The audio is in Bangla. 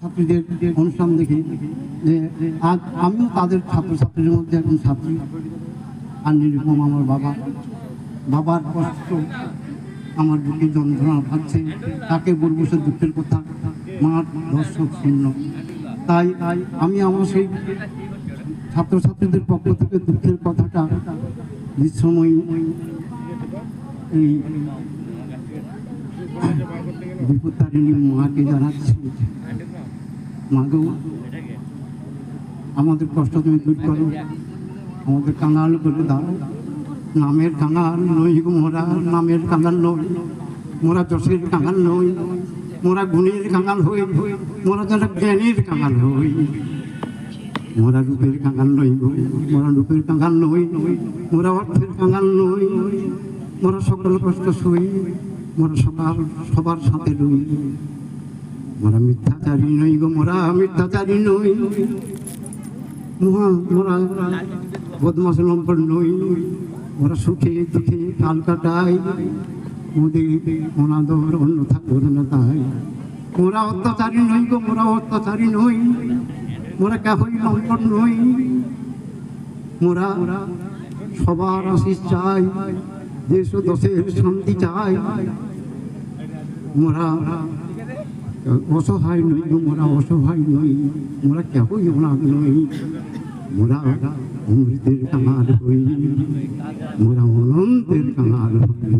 ছাত্রীদের অনুষ্ঠান দেখি যে আজ আমিও তাদের ছাত্রছাত্রীদের মধ্যে একজন ছাত্রী। আর নিরূপম আমার বাবার কষ্ট আমার বুকে যন্ত্রণা ভাবছে, তাকে বলবো সে দুঃখের কথা, মার দর্শক শূন্য। তাই আমি আমার সেই ছাত্রছাত্রীদের পক্ষ থেকে দুঃখের কথাটা বিশ্বময়ী এই বিপত্তারিণী মাকে জানাচ্ছি। মাগো, আমাদের কষ্ট তুমি দূর করো, আমাদের কাঙাল করে দাও। নামের কাঙাল নই গো মোরা, নামের কাঙাল নই মোরা, যশের কাঙাল নই মোরা, গুণের কাঙাল হই মোরা, যারা জ্ঞানের কাঙাল হই। মোরা রূপের কাঙাল নই গো, মোরা রূপের কাঙাল নই, মোরা অর্থের কাঙাল নই, মোরা সকল কষ্ট সই, মোরা সবার সাথে রই। মোরা মিথ্যাচারী নই গো, মোরা মিথ্যাচারী নই, মোরা বদমাশ লম্পট নই, মোরা সুখে দুঃখে কাল কাটাই, মোদের অনাদর অন্যথা করে না তাই। মোরা অত্যাচারী নই গো, মোরা অত্যাচারী নই, মোরা কেহই লম্পট নই, মোরা সবার আশিস চাই, দেশ ও দশের শান্তি চাই। মোরা অসহায় নই গো, মোরা অসহায় নই, মোরা কেহই অনাথ নই, মোরা অমৃতের কাঙাল হই, মোরা অনন্তের কাঙাল হই।